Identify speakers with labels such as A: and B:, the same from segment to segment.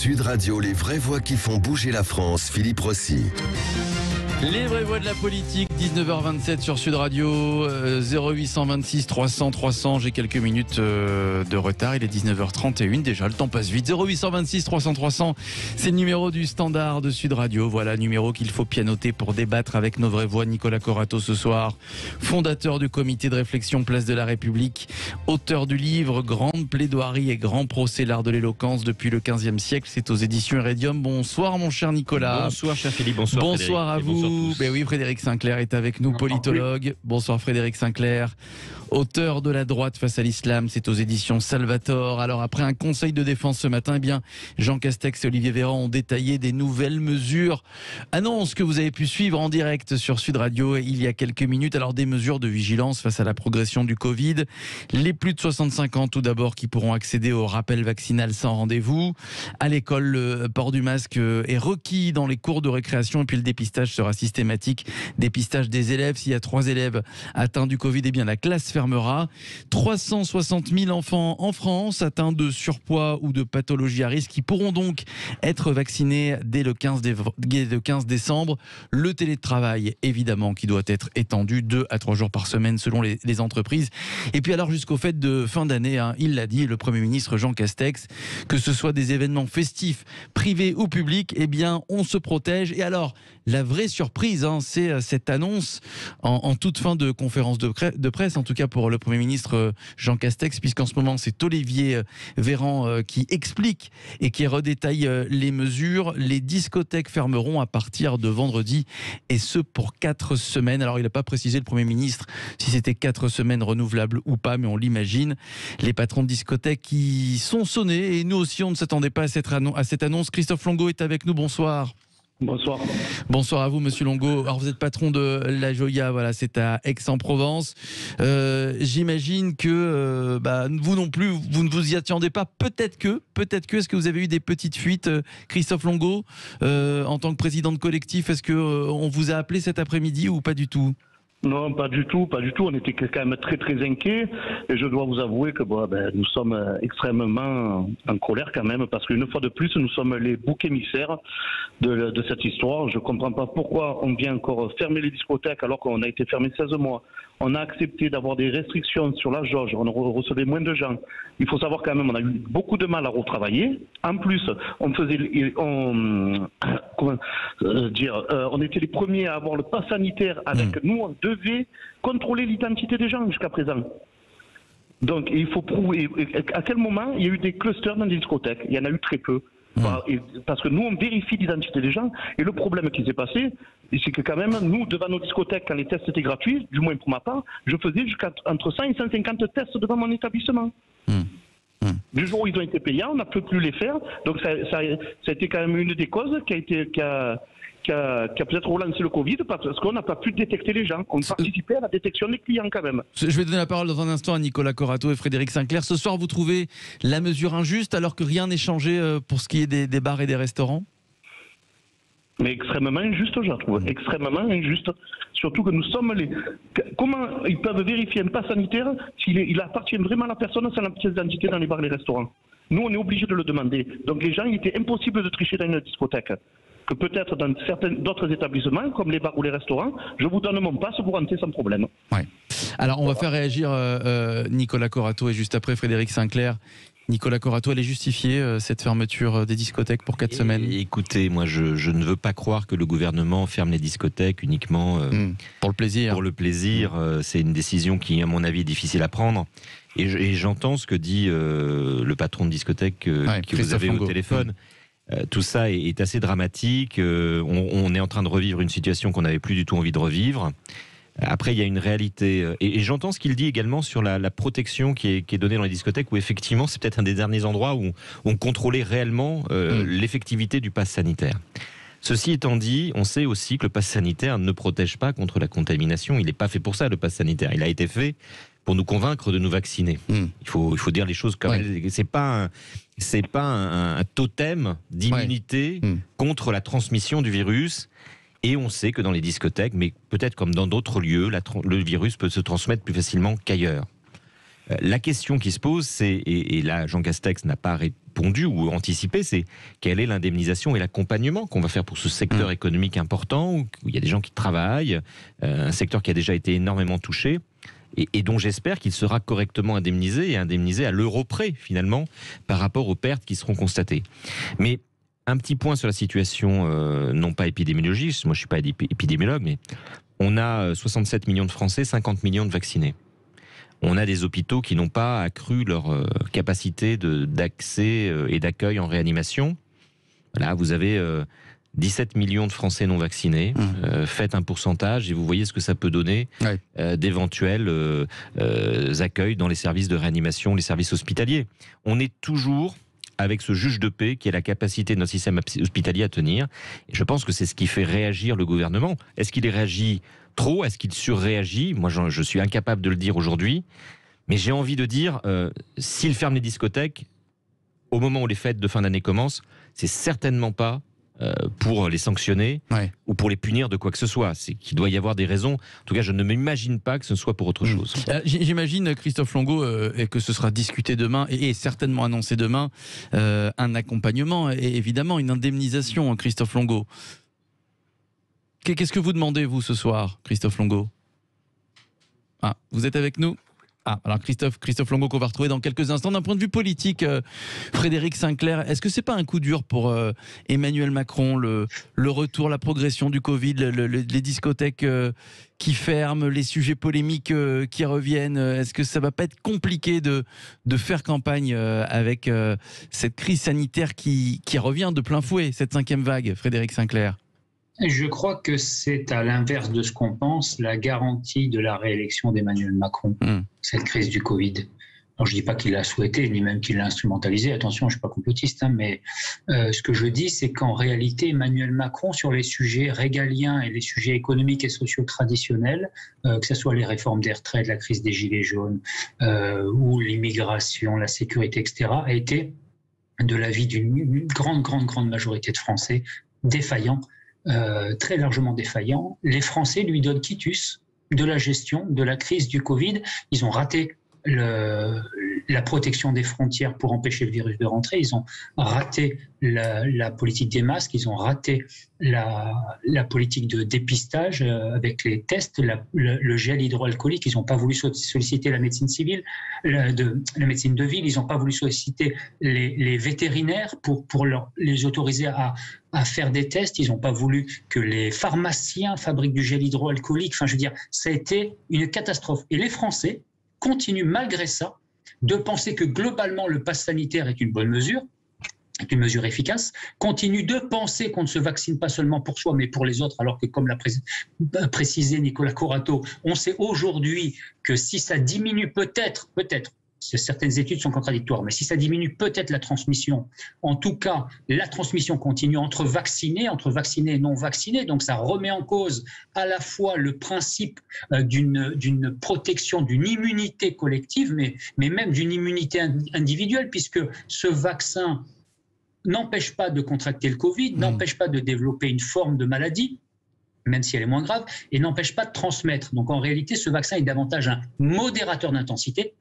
A: Sud Radio, les vraies voix qui font bouger la France, Philippe Rossi.
B: Les vraies voix de la politique, 19h27 sur Sud Radio, 0826 300 300, j'ai quelques minutes de retard, il est 19h31 déjà, le temps passe vite. 0826 300 300, c'est le numéro du standard de Sud Radio, voilà, numéro qu'il faut pianoter pour débattre avec nos vraies voix. Nicolas Corato ce soir, fondateur du comité de réflexion Place de la République, auteur du livre Grande plaidoirie et grand procès, l'art de l'éloquence depuis le 15e siècle, c'est aux éditions Iridium. Bonsoir mon cher Nicolas.
C: Bonsoir cher Philippe, bonsoir Frédéric.
B: Bonsoir à vous. Ben oui, Frédéric Sinclair est avec nous, politologue. Bonsoir Frédéric Sinclair, auteur de La droite face à l'islam, c'est aux éditions Salvator. Alors après un conseil de défense ce matin, eh bien Jean Castex et Olivier Véran ont détaillé des nouvelles mesures, annonces que vous avez pu suivre en direct sur Sud Radio il y a quelques minutes. Alors des mesures de vigilance face à la progression du Covid. Les plus de 65 ans tout d'abord qui pourront accéder au rappel vaccinal sans rendez-vous. À l'école, le port du masque est requis dans les cours de récréation et puis le dépistage sera systématique. Dépistage des élèves. S'il y a 3 élèves atteints du Covid, eh bien la classe fermera. 360 000 enfants en France atteints de surpoids ou de pathologies à risque qui pourront donc être vaccinés dès le 15 décembre. Le télétravail, évidemment, qui doit être étendu 2 à 3 jours par semaine selon les entreprises. Et puis alors jusqu'aux fêtes de fin d'année, il l'a dit, le Premier ministre Jean Castex, que ce soit des événements festifs, privés ou publics, eh bien on se protège. Et alors, la vraie surprise, c'est cette annonce en toute fin de conférence de presse, en tout cas pour le Premier ministre Jean Castex, puisqu'en ce moment c'est Olivier Véran qui explique et qui redétaille les mesures. Les discothèques fermeront à partir de vendredi et ce pour 4 semaines. Alors il n'a pas précisé, le Premier ministre, si c'était 4 semaines renouvelables ou pas, mais on l'imagine. Les patrons de discothèques qui sont sonnés et nous aussi on ne s'attendait pas à cette annonce. Christophe Longo est avec nous, bonsoir.
D: Bonsoir.
B: Bonsoir à vous, monsieur Longo. Alors, vous êtes patron de La Joya, voilà, c'est à Aix-en-Provence. J'imagine que vous non plus, vous ne vous y attendez pas. Peut-être que, est-ce que vous avez eu des petites fuites, Christophe Longo, en tant que président de collectif, est-ce qu'on vous a appelé cet après-midi ou pas du tout ?
D: Non, pas du tout. On était quand même très très inquiets et je dois vous avouer que nous sommes extrêmement en colère quand même parce qu'une fois de plus nous sommes les boucs émissaires de cette histoire. Je ne comprends pas pourquoi on vient encore fermer les discothèques alors qu'on a été fermé 16 mois. On a accepté d'avoir des restrictions sur la jauge, on recevait moins de gens. Il faut savoir quand même, on a eu beaucoup de mal à retravailler. En plus, on était les premiers à avoir le pass sanitaire avec nous, on devait contrôler l'identité des gens jusqu'à présent. Donc il faut prouver à quel moment il y a eu des clusters dans les discothèques. Il y en a eu très peu. Parce que nous, on vérifie l'identité des gens. Et le problème qui s'est passé, c'est que quand même, nous, devant nos discothèques, quand les tests étaient gratuits, du moins pour ma part, je faisais entre 100 et 150 tests devant mon établissement. Du jour où ils ont été payants, on n'a plus les faire. Donc ça a été quand même une des causes qui a peut-être relancé le Covid parce qu'on n'a pas pu détecter les gens. On participait à la détection des clients quand même.
B: Je vais donner la parole dans un instant à Nicolas Corato et Frédéric Sinclair. Ce soir, vous trouvez la mesure injuste alors que rien n'est changé pour ce qui est des bars et des restaurants ?
D: Mais extrêmement injuste, je la trouve. Extrêmement injuste. Surtout que nous sommes Comment ils peuvent vérifier un pass sanitaire s'il appartient vraiment à la personne sans la pièce d'identité dans les bars et les restaurants ? Nous, on est obligés de le demander. Donc les gens, il était impossible de tricher dans une discothèque. Que peut-être dans d'autres établissements, comme les bars ou les restaurants, je vous donne mon passe, vous rentrez sans problème.
B: Ouais. Alors, on va faire réagir Nicolas Corato et juste après Frédéric Sinclair. Nicolas Corato, elle est justifiée, cette fermeture des discothèques pour 4 semaines ?
C: Écoutez, moi je ne veux pas croire que le gouvernement ferme les discothèques uniquement
B: pour le plaisir.
C: Pour le plaisir, c'est une décision qui, à mon avis, est difficile à prendre. Et j'entends ce que dit le patron de discothèque que vous avez au téléphone. Tout ça est assez dramatique. On est en train de revivre une situation qu'on n'avait plus du tout envie de revivre. Après, il y a une réalité, et j'entends ce qu'il dit également sur la protection qui est donnée dans les discothèques, où effectivement, c'est peut-être un des derniers endroits où on contrôlait réellement l'effectivité du pass sanitaire. Ceci étant dit, on sait aussi que le pass sanitaire ne protège pas contre la contamination. Il n'est pas fait pour ça, le pass sanitaire. Il a été fait pour nous convaincre de nous vacciner. Il faut dire les choses comme elles. C'est pas un totem d'immunité contre la transmission du virus. Et on sait que dans les discothèques, mais peut-être comme dans d'autres lieux, le virus peut se transmettre plus facilement qu'ailleurs. La question qui se pose, c'est, et là Jean Castex n'a pas, attendu ou anticipé, c'est quelle est l'indemnisation et l'accompagnement qu'on va faire pour ce secteur économique important, où il y a des gens qui travaillent, un secteur qui a déjà été énormément touché, et dont j'espère qu'il sera correctement indemnisé, et indemnisé à l'euro près, finalement, par rapport aux pertes qui seront constatées. Mais un petit point sur la situation, non pas épidémiologiste, moi je ne suis pas épidémiologue, mais on a 67 millions de Français, 50 millions de vaccinés. On a des hôpitaux qui n'ont pas accru leur capacité d'accès et d'accueil en réanimation. Là, vous avez 17 millions de Français non vaccinés. Faites un pourcentage et vous voyez ce que ça peut donner d'éventuels accueils dans les services de réanimation, les services hospitaliers. On est toujours avec ce juge de paix qui est la capacité de notre système hospitalier à tenir. Et je pense que c'est ce qui fait réagir le gouvernement. Est-ce qu'il réagit trop? Est-ce qu'il surréagit? Moi, je suis incapable de le dire aujourd'hui. Mais j'ai envie de dire, s'il ferme les discothèques, au moment où les fêtes de fin d'année commencent, c'est certainement pas pour les sanctionner ou pour les punir de quoi que ce soit. C'est qu'il doit y avoir des raisons. En tout cas, je ne m'imagine pas que ce soit pour autre chose.
B: J'imagine, Christophe Longo, et que ce sera discuté demain et certainement annoncé demain, un accompagnement et évidemment une indemnisation, Christophe Longo. Qu'est-ce que vous demandez, vous, ce soir, Christophe Longo? Ah, vous êtes avec nous? Ah, alors Christophe Longo qu'on va retrouver dans quelques instants. D'un point de vue politique, Frédéric Sinclair, est-ce que c'est pas un coup dur pour Emmanuel Macron, le retour, la progression du Covid, les discothèques qui ferment, les sujets polémiques qui reviennent? Est-ce que ça va pas être compliqué de faire campagne avec cette crise sanitaire qui revient de plein fouet, cette 5e vague, Frédéric Sinclair?
E: Je crois que c'est à l'inverse de ce qu'on pense, la garantie de la réélection d'Emmanuel Macron, cette crise du Covid. Alors, je ne dis pas qu'il l'a souhaité, ni même qu'il l'a instrumentalisé. Attention, je ne suis pas complotiste, mais ce que je dis, c'est qu'en réalité, Emmanuel Macron, sur les sujets régaliens et les sujets économiques et sociaux traditionnels, que ce soit les réformes des retraites, la crise des gilets jaunes, ou l'immigration, la sécurité, etc., a été, de l'avis d'une grande majorité de Français, défaillant. Très largement défaillant. Les Français lui donnent quitus de la gestion de la crise du Covid. Ils ont raté la protection des frontières pour empêcher le virus de rentrer. Ils ont raté la politique des masques. Ils ont raté la politique de dépistage avec les tests, le gel hydroalcoolique. Ils n'ont pas voulu solliciter la médecine civile, la médecine de ville. Ils n'ont pas voulu solliciter les vétérinaires pour les autoriser à faire des tests. Ils n'ont pas voulu que les pharmaciens fabriquent du gel hydroalcoolique. Enfin, je veux dire, ça a été une catastrophe. Et les Français continuent malgré ça de penser que globalement le pass sanitaire est une bonne mesure, est une mesure efficace, continuent de penser qu'on ne se vaccine pas seulement pour soi mais pour les autres, alors que comme l'a précisé Nicolas Corato, on sait aujourd'hui que si ça diminue peut-être, certaines études sont contradictoires, mais si ça diminue peut-être la transmission, en tout cas, la transmission continue entre vaccinés et non vaccinés. Donc ça remet en cause à la fois le principe d'une protection, d'une immunité collective, mais même d'une immunité individuelle, puisque ce vaccin n'empêche pas de contracter le Covid, n'empêche pas de développer une forme de maladie, même si elle est moins grave, et n'empêche pas de transmettre. Donc en réalité, ce vaccin est davantage un modérateur d'intensité,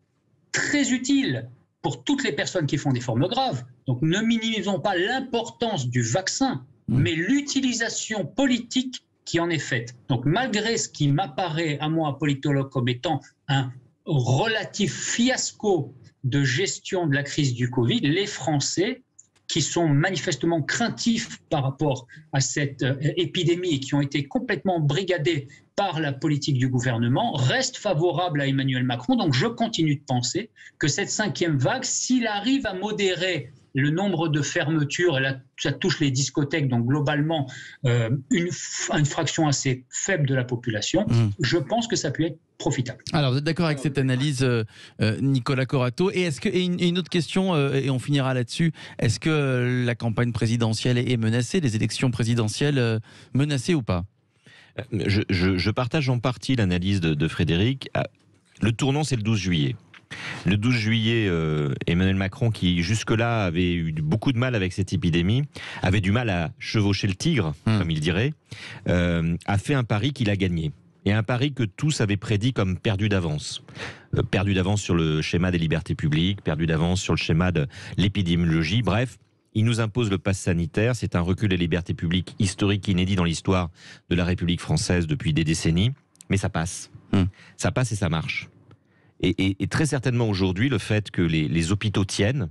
E: très utile pour toutes les personnes qui font des formes graves. Donc ne minimisons pas l'importance du vaccin, mais l'utilisation politique qui en est faite. Donc malgré ce qui m'apparaît à moi, politologue, comme étant un relatif fiasco de gestion de la crise du Covid, les Français, qui sont manifestement craintifs par rapport à cette épidémie et qui ont été complètement brigadés par la politique du gouvernement, restent favorables à Emmanuel Macron. Donc je continue de penser que cette 5e vague, s'il arrive à modérer le nombre de fermetures, et là ça touche les discothèques, donc globalement une fraction assez faible de la population, je pense que ça peut être profitable.
B: Alors vous êtes d'accord avec cette analyse, Nicolas Corato? Et une autre question, et on finira là-dessus, est-ce que la campagne présidentielle est menacée, les élections présidentielles menacées ou pas?
C: Je partage en partie l'analyse de Frédéric. Le tournant, c'est le 12 juillet. Le 12 juillet, Emmanuel Macron, qui jusque-là avait eu beaucoup de mal avec cette épidémie, avait du mal à chevaucher le tigre, comme il dirait, a fait un pari qu'il a gagné. et un pari que tous avaient prédit comme perdu d'avance. Perdu d'avance sur le schéma des libertés publiques, perdu d'avance sur le schéma de l'épidémiologie, bref. Il nous impose le pass sanitaire, c'est un recul des libertés publiques historique inédit dans l'histoire de la République française depuis des décennies, mais ça passe. Ça passe et ça marche. Et très certainement aujourd'hui, le fait que les hôpitaux tiennent,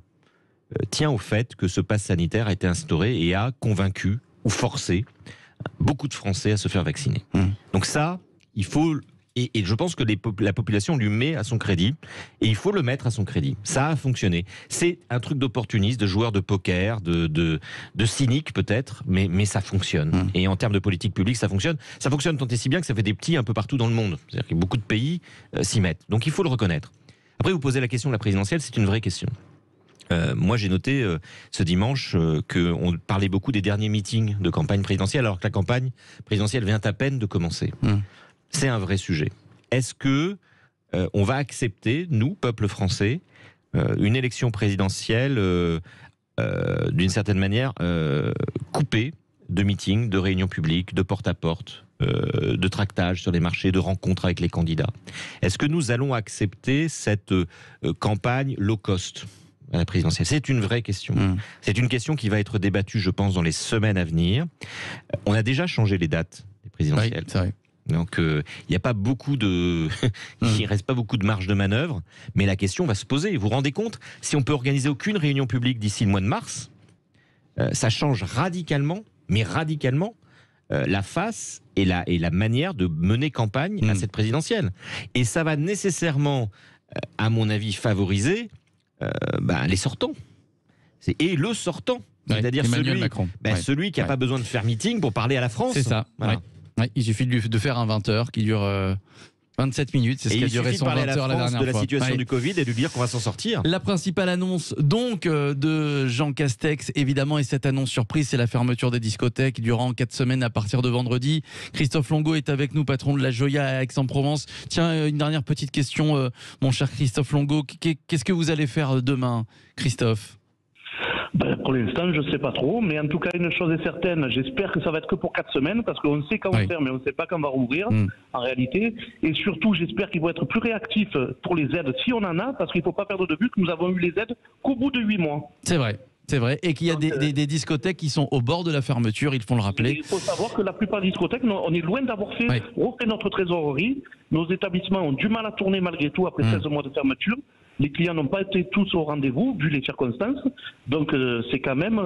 C: tient au fait que ce pass sanitaire a été instauré et a convaincu ou forcé beaucoup de Français à se faire vacciner. Donc ça, il faut... Et je pense que la population lui met à son crédit, et il faut le mettre à son crédit. Ça a fonctionné. C'est un truc d'opportuniste, de joueur de poker, de cynique peut-être, mais ça fonctionne. Et en termes de politique publique, ça fonctionne. Ça fonctionne tant et si bien que ça fait des petits un peu partout dans le monde. C'est-à-dire que beaucoup de pays s'y mettent. Donc il faut le reconnaître. Après, vous posez la question de la présidentielle, c'est une vraie question. Moi, j'ai noté ce dimanche qu'on parlait beaucoup des derniers meetings de campagne présidentielle, alors que la campagne présidentielle vient à peine de commencer. C'est un vrai sujet. Est-ce que on va accepter, nous, peuple français, une élection présidentielle d'une certaine manière coupée de meetings, de réunions publiques, de porte-à-porte, de tractages sur les marchés, de rencontres avec les candidats? Est-ce que nous allons accepter cette campagne low cost à la présidentielle? C'est une vraie question. C'est une question qui va être débattue, je pense, dans les semaines à venir. On a déjà changé les dates des présidentielles.
B: Oui, c'est vrai.
C: Donc il n'y a pas beaucoup de, il reste pas beaucoup de marge de manœuvre, mais la question va se poser. Vous vous rendez compte, si on peut organiser aucune réunion publique d'ici le mois de mars, ça change radicalement, mais radicalement, la face et la manière de mener campagne à cette présidentielle. Et ça va nécessairement, à mon avis, favoriser les sortants. Et le sortant, c'est-à-dire celui qui n'a pas besoin de faire meeting pour parler à la France.
B: C'est ça. Voilà. Ouais, il suffit de faire un 20h qui dure 27 minutes, c'est ce qui a duré son 20h la dernière fois.
C: De la situation du Covid et de lui dire qu'on va s'en sortir.
B: La principale annonce donc de Jean Castex, évidemment, et cette annonce surprise, c'est la fermeture des discothèques durant 4 semaines à partir de vendredi. Christophe Longo est avec nous, patron de la Joya à Aix-en-Provence. Tiens, une dernière petite question, mon cher Christophe Longo. Qu'est-ce que vous allez faire demain, Christophe ?
D: Pour l'instant, je ne sais pas trop, mais en tout cas, une chose est certaine, j'espère que ça va être que pour 4 semaines, parce qu'on sait quand on ferme, mais on ne sait pas quand on va rouvrir, en réalité. Et surtout, j'espère qu'ils vont être plus réactifs pour les aides, si on en a, parce qu'il ne faut pas perdre de vue que nous avons eu les aides qu'au bout de 8 mois.
B: C'est vrai. C'est vrai, et qu'il y a des discothèques qui sont au bord de la fermeture, il faut le rappeler.
D: Il faut savoir que la plupart des discothèques, on est loin d'avoir refait notre trésorerie. Nos établissements ont du mal à tourner malgré tout après 16 mois de fermeture. Les clients n'ont pas été tous au rendez-vous, vu les circonstances. Donc c'est quand même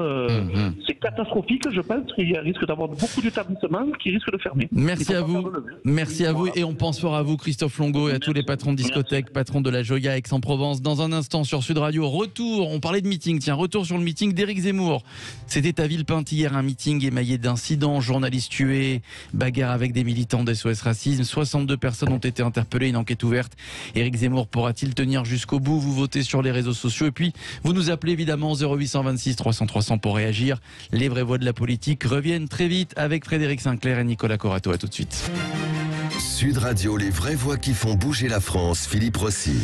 D: c'est catastrophique, je pense. Il y a risque d'avoir beaucoup d'établissements qui risquent de fermer.
B: Merci à vous. Merci à vous. Et on pense fort à vous, Christophe Longo, et à tous les patrons de discothèques, patrons de la Joya Aix-en-Provence. Dans un instant sur Sud Radio, retour, on parlait de meeting, retour sur le meeting d'Éric Zemmour. C'était à Villepinte hier, un meeting émaillé d'incidents, journalistes tués, bagarre avec des militants d'SOS Racisme. 62 personnes ont été interpellées, une enquête ouverte. Éric Zemmour pourra-t-il tenir jusqu'au bout? Vous votez sur les réseaux sociaux et puis vous nous appelez évidemment 0826 300 300 pour réagir. Les vraies voix de la politique reviennent très vite avec Frédéric Sinclair et Nicolas Corato. À tout de suite.
A: Sud Radio, les vraies voix qui font bouger la France, Philippe Rossi.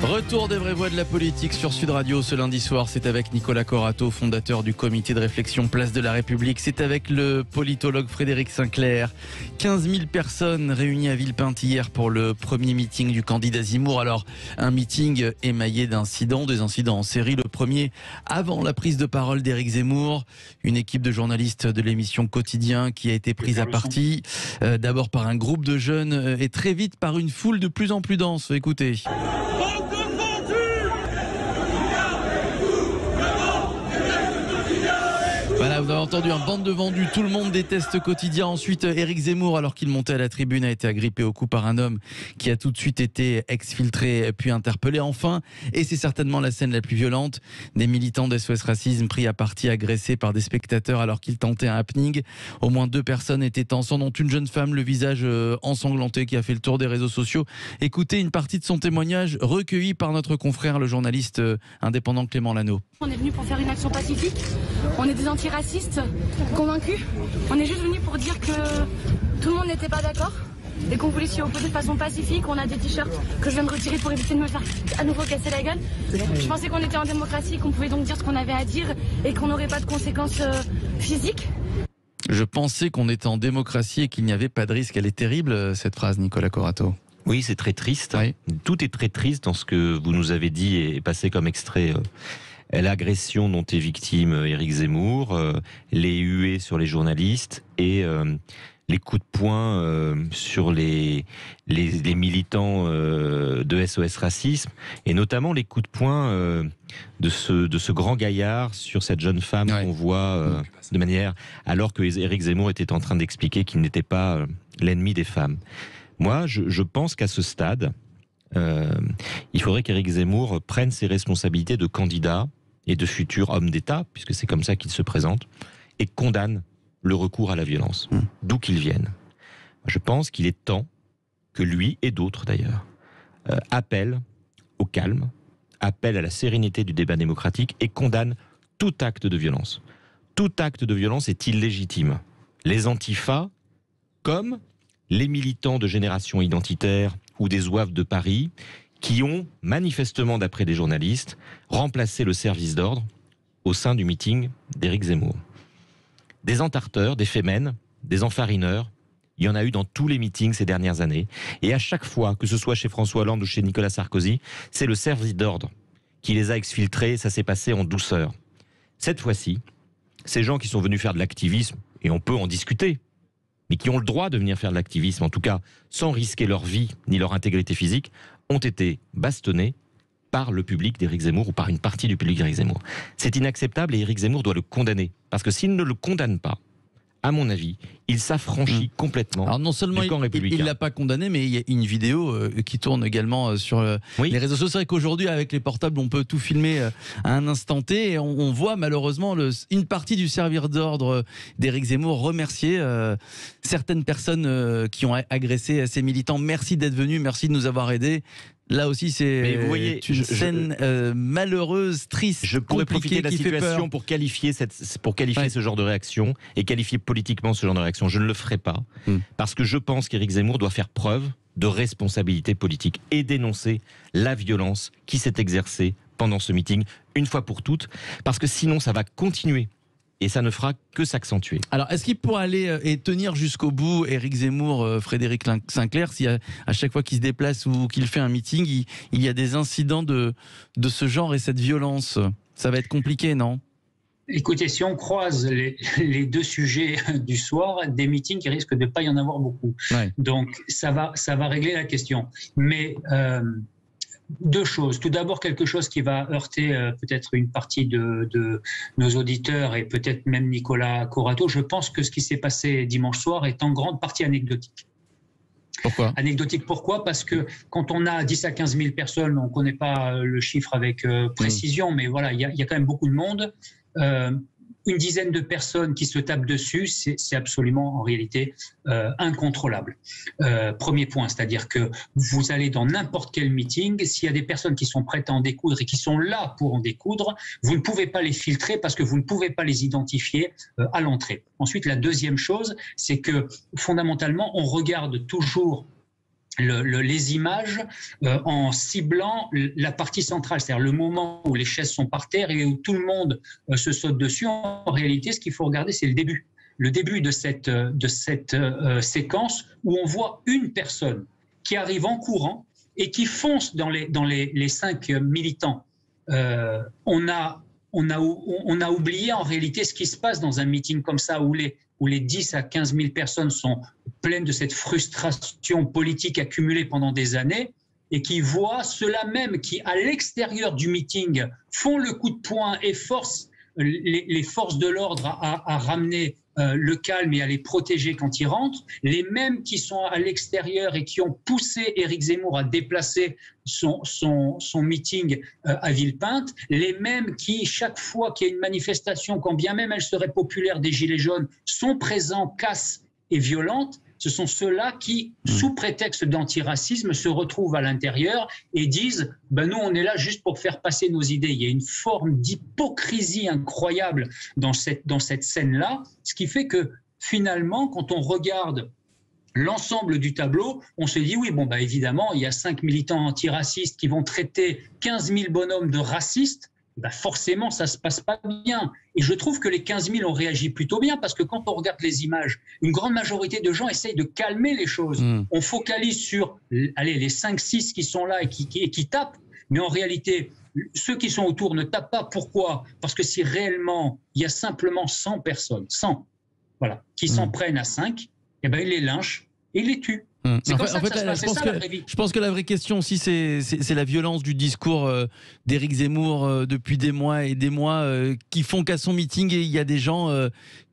B: Retour des vraies voix de la politique sur Sud Radio ce lundi soir. C'est avec Nicolas Corato, fondateur du comité de réflexion Place de la République. C'est avec le politologue Frédéric Sinclair. 15 000 personnes réunies à Villepinte hier pour le premier meeting du candidat Zemmour. Alors, un meeting émaillé d'incidents, des incidents en série. Le premier avant la prise de parole d'Éric Zemmour. Une équipe de journalistes de l'émission Quotidien qui a été prise à partie. D'abord par un groupe de jeunes et très vite par une foule de plus en plus dense. Écoutez. Voilà, vous avez entendu un bande de vendus, tout le monde déteste Quotidien. Ensuite, Éric Zemmour, alors qu'il montait à la tribune, a été agrippé au cou par un homme qui a tout de suite été exfiltré puis interpellé. Enfin, et c'est certainement la scène la plus violente, des militants d'SOS Racisme pris à partie, agressés par des spectateurs alors qu'ils tentaient un happening. Au moins 2 personnes étaient en sang, dont une jeune femme, le visage ensanglanté, qui a fait le tour des réseaux sociaux. Écoutez une partie de son témoignage recueilli par notre confrère, le journaliste indépendant Clément Lano.
F: On est venu pour faire une action pacifique, on est des antiracistes convaincus, on est juste venu pour dire que tout le monde n'était pas d'accord et qu'on voulait s'y opposer de façon pacifique. On a des t-shirts que je viens de retirer pour éviter de me faire à nouveau casser la gueule. Je pensais qu'on était en démocratie, qu'on pouvait donc dire ce qu'on avait à dire et qu'on n'aurait pas de conséquences physiques.
B: Je pensais qu'on était en démocratie et qu'il n'y avait pas de risque. Elle est terrible, cette phrase, Nicolas Corato.
C: Oui, c'est très triste. Oui. Tout est très triste dans ce que vous nous avez dit et passé comme extrait. L'agression dont est victime Éric Zemmour, les huées sur les journalistes et les coups de poing sur les militants de SOS Racisme, et notamment les coups de poing de ce grand gaillard sur cette jeune femme qu'on voit de manière... alors que Éric Zemmour était en train d'expliquer qu'il n'était pas l'ennemi des femmes. Moi, je pense qu'à ce stade, il faudrait qu'Éric Zemmour prenne ses responsabilités de candidat et de futur homme d'État, puisque c'est comme ça qu'il se présente, et condamne le recours à la violence, d'où qu'il vienne. Je pense qu'il est temps que lui, et d'autres d'ailleurs, appellent au calme, appellent à la sérénité du débat démocratique et condamnent tout acte de violence. Tout acte de violence est illégitime. Les antifas, comme les militants de Génération Identitaire ou des Zouaves de Paris, qui ont, manifestement d'après des journalistes, remplacé le service d'ordre au sein du meeting d'Éric Zemmour. Des entarteurs, des fémènes, des enfarineurs, il y en a eu dans tous les meetings ces dernières années. Et à chaque fois, que ce soit chez François Hollande ou chez Nicolas Sarkozy, c'est le service d'ordre qui les a exfiltrés, ça s'est passé en douceur. Cette fois-ci, ces gens qui sont venus faire de l'activisme, et on peut en discuter, mais qui ont le droit de venir faire de l'activisme, en tout cas sans risquer leur vie ni leur intégrité physique, ont été bastonnés par le public d'Éric Zemmour ou par une partie du public d'Éric Zemmour. C'est inacceptable et Éric Zemmour doit le condamner. Parce que s'il ne le condamne pas, à mon avis, il s'affranchit complètement. Alors non seulement du camp républicain. Il ne l'a pas condamné, mais il y a une vidéo qui tourne également sur les réseaux sociaux. C'est vrai qu'aujourd'hui, avec les portables, on peut tout filmer à un instant T. Et on voit malheureusement une partie du service d'ordre d'Éric Zemmour remercier certaines personnes qui ont agressé ces militants. Merci d'être venus, merci de nous avoir aidés. Là aussi, c'est une scène malheureuse, triste. Je pourrais profiter de la situation pour qualifier ce genre de réaction et qualifier politiquement ce genre de réaction. Je ne le ferai pas parce que je pense qu'Éric Zemmour doit faire preuve de responsabilité politique et dénoncer la violence qui s'est exercée pendant ce meeting une fois pour toutes, parce que sinon ça va continuer. Et ça ne fera que s'accentuer. Alors, est-ce qu'il pourra aller et tenir jusqu'au bout, Éric Zemmour, Frédéric Sinclair, si à chaque fois qu'il se déplace ou qu'il fait un meeting, il y a des incidents de ce genre et cette violence? Ça va être compliqué, non?
E: Écoutez, si on croise les deux sujets du soir, des meetings, il risque de ne pas y en avoir beaucoup. Ouais. Donc, ça va régler la question. Mais... deux choses. Tout d'abord, quelque chose qui va heurter peut-être une partie de nos auditeurs et peut-être même Nicolas Corato. Je pense que ce qui s'est passé dimanche soir est en grande partie anecdotique. Pourquoi ? Anecdotique, pourquoi ? Parce que quand on a 10 à 15 000 personnes, on ne connaît pas le chiffre avec précision, mais voilà, il y a quand même beaucoup de monde. Une dizaine de personnes qui se tapent dessus, c'est absolument en réalité incontrôlable. Premier point, c'est-à-dire que vous allez dans n'importe quel meeting, s'il y a des personnes qui sont prêtes à en découdre et qui sont là pour en découdre, vous ne pouvez pas les filtrer parce que vous ne pouvez pas les identifier à l'entrée. Ensuite, la deuxième chose, c'est que fondamentalement, on regarde toujours les images en ciblant la partie centrale, c'est-à-dire le moment où les chaises sont par terre et où tout le monde se saute dessus. En réalité, ce qu'il faut regarder, c'est le début de cette séquence où on voit une personne qui arrive en courant et qui fonce dans les 5 militants. On a oublié en réalité ce qui se passe dans un meeting comme ça où les 10 à 15 000 personnes sont pleines de cette frustration politique accumulée pendant des années et qui voient ceux-là même qui, à l'extérieur du meeting, font le coup de poing et forcent les forces de l'ordre à ramener le calme et à les protéger quand ils rentrent, les mêmes qui sont à l'extérieur et qui ont poussé Éric Zemmour à déplacer son meeting à Villepinte, les mêmes qui, chaque fois qu'il y a une manifestation, quand bien même elle serait populaire des Gilets jaunes, sont présents, cassent et violentes. Ce sont ceux-là qui, sous prétexte d'antiracisme, se retrouvent à l'intérieur et disent « nous, on est là juste pour faire passer nos idées ». Il y a une forme d'hypocrisie incroyable dans cette scène-là, ce qui fait que finalement, quand on regarde l'ensemble du tableau, on se dit « oui, évidemment, il y a 5 militants antiracistes qui vont traiter 15 000 bonhommes de racistes ». forcément, ça ne se passe pas bien. Et je trouve que les 15 000 ont réagi plutôt bien, parce que quand on regarde les images, une grande majorité de gens essayent de calmer les choses. On focalise sur les 5-6 qui sont là et qui tapent, mais en réalité, ceux qui sont autour ne tapent pas. Pourquoi ? Parce que si réellement il y a simplement 100 personnes, 100, voilà, qui s'en prennent à 5, eh ben, ils les lynchent et ils les tuent. C'est comme ça que ça se passe. C'est ça la vraie vie.
B: Je pense que la vraie question aussi, c'est la violence du discours d'Éric Zemmour depuis des mois et des mois qui font qu'à son meeting, il y a des gens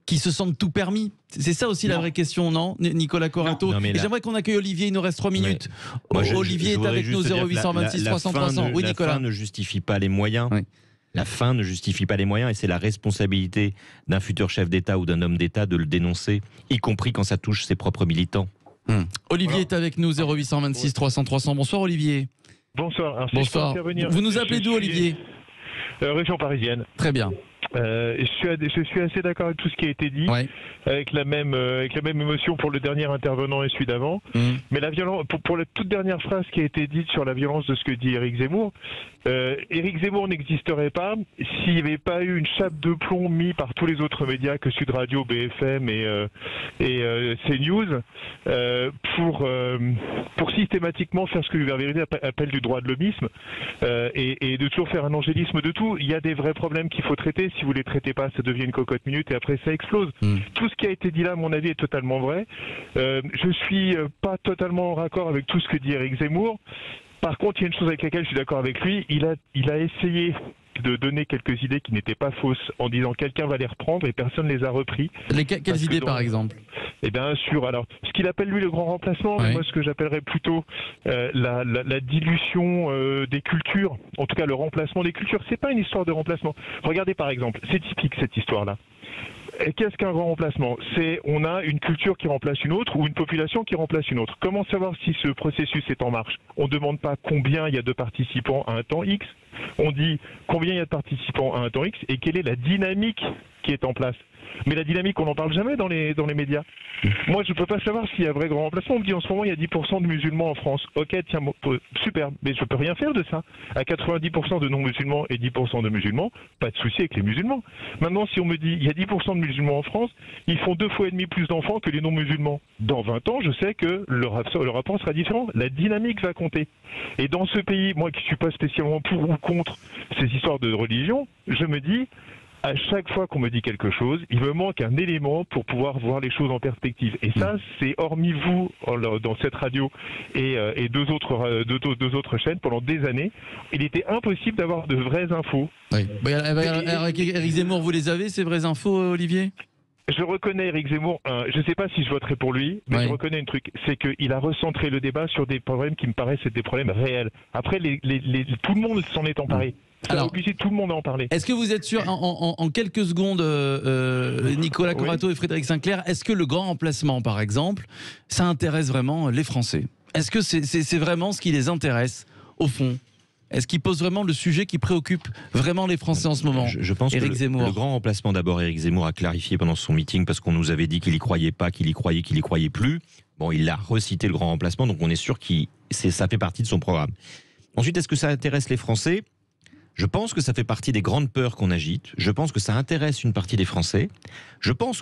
B: qui se sentent tout permis. C'est ça aussi la vraie question, non, Nicolas Corato? J'aimerais qu'on accueille Olivier, il nous reste 3 minutes. Olivier est avec nous, 0826 300 300. Oui, Nicolas.
C: La fin ne justifie pas les moyens. Oui. La fin ne justifie pas les moyens et c'est la responsabilité d'un futur chef d'État ou d'un homme d'État de le dénoncer, y compris quand ça touche ses propres militants.
B: Olivier est avec nous, 0826 300 300. Bonsoir Olivier.
G: Bonsoir. Alors,
B: bonsoir. Vous nous appelez d'où Olivier?
G: Région parisienne.
B: Très bien.
G: Je suis assez d'accord avec tout ce qui a été dit, avec la même émotion pour le dernier intervenant et celui d'avant. Mais la violence, pour la toute dernière phrase qui a été dite sur la violence de ce que dit Éric Zemmour, Éric Zemmour n'existerait pas s'il n'y avait pas eu une chape de plomb mise par tous les autres médias que Sud Radio, BFM et CNews pour systématiquement faire ce que Hubert Véry appelle du droit de l'hommisme et de toujours faire un angélisme de tout. Il y a des vrais problèmes qu'il faut traiter. Si vous les traitez pas, ça devient une cocotte minute et après ça explose. Tout ce qui a été dit là, à mon avis, est totalement vrai. Je suis pas totalement en raccord avec tout ce que dit Éric Zemmour. Par contre, il y a une chose avec laquelle je suis d'accord avec lui. Il a essayé de donner quelques idées qui n'étaient pas fausses en disant quelqu'un va les reprendre et personne ne les a repris.
B: Quelles idées par exemple?
G: Eh bien alors ce qu'il appelle lui le grand remplacement, mais moi ce que j'appellerais plutôt la dilution des cultures, en tout cas le remplacement des cultures. C'est pas une histoire de remplacement. Regardez par exemple, c'est typique cette histoire-là. Qu'est-ce qu'un grand remplacement? On a une culture qui remplace une autre ou une population qui remplace une autre. Comment savoir si ce processus est en marche? On ne demande pas combien il y a de participants à un temps X. On dit combien il y a de participants à un temps X et quelle est la dynamique qui est en place. Mais la dynamique, on n'en parle jamais dans les médias. Moi, je ne peux pas savoir s'il y a un vrai grand remplacement. On me dit en ce moment, il y a 10% de musulmans en France. Ok, tiens, super, mais je ne peux rien faire de ça. À 90% de non-musulmans et 10% de musulmans, pas de souci avec les musulmans. Maintenant, si on me dit il y a 10% de musulmans en France, ils font 2,5 fois plus d'enfants que les non-musulmans. Dans 20 ans, je sais que le rapport sera différent. La dynamique va compter. Et dans ce pays, moi qui ne suis pas spécialement pour ou contre ces histoires de religion, je me dis, à chaque fois qu'on me dit quelque chose, il me manque un élément pour pouvoir voir les choses en perspective. Et ça, c'est hormis vous, dans cette radio et deux autres chaînes, pendant des années, il était impossible d'avoir de vraies infos.
B: Oui. Avec Éric Zemmour, vous les avez, ces vraies infos, Olivier?
G: Je reconnais Éric Zemmour, je ne sais pas si je voterai pour lui, mais je reconnais un truc, c'est qu'il a recentré le débat sur des problèmes qui me paraissent être des problèmes réels. Après, tout le monde s'en est emparé. Alors, obligé tout le monde à en parler.
B: Est-ce que vous êtes sûr, en quelques secondes, Nicolas Corato et Frédéric Sinclair, est-ce que le grand remplacement, par exemple, ça intéresse vraiment les Français? Est-ce que c'est vraiment ce qui les intéresse, au fond? Est-ce qu'il pose vraiment le sujet qui préoccupe vraiment les Français en ce moment?
C: Je pense Éric Zemmour. Le grand remplacement, d'abord, Éric Zemmour a clarifié pendant son meeting, parce qu'on nous avait dit qu'il y croyait pas, qu'il y croyait plus. Bon, il a recité le grand remplacement, donc on est sûr que ça fait partie de son programme. Ensuite, est-ce que ça intéresse les Français? Je pense que ça fait partie des grandes peurs qu'on agite. Je pense que ça intéresse une partie des Français.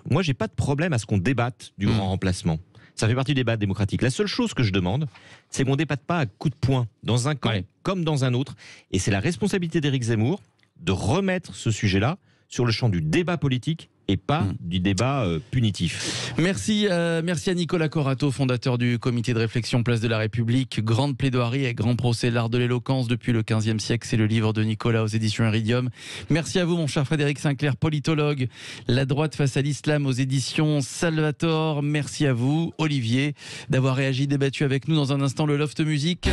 C: Moi, j'ai pas de problème à ce qu'on débatte du grand remplacement. Ça fait partie du débat démocratique. La seule chose que je demande, c'est qu'on ne débatte pas à coups de poing, dans un camp comme dans un autre. Et c'est la responsabilité d'Éric Zemmour de remettre ce sujet-là sur le champ du débat politique et pas du débat punitif.
B: Merci à Nicolas Corato, fondateur du comité de réflexion Place de la République. Grande plaidoirie et grand procès, l'art de l'éloquence depuis le XVe siècle. C'est le livre de Nicolas aux éditions Iridium. Merci à vous, mon cher Frédéric Sinclair, politologue. La droite face à l'islam aux éditions Salvator. Merci à vous, Olivier, d'avoir réagi, débattu avec nous. Dans un instant, le Loft Musique.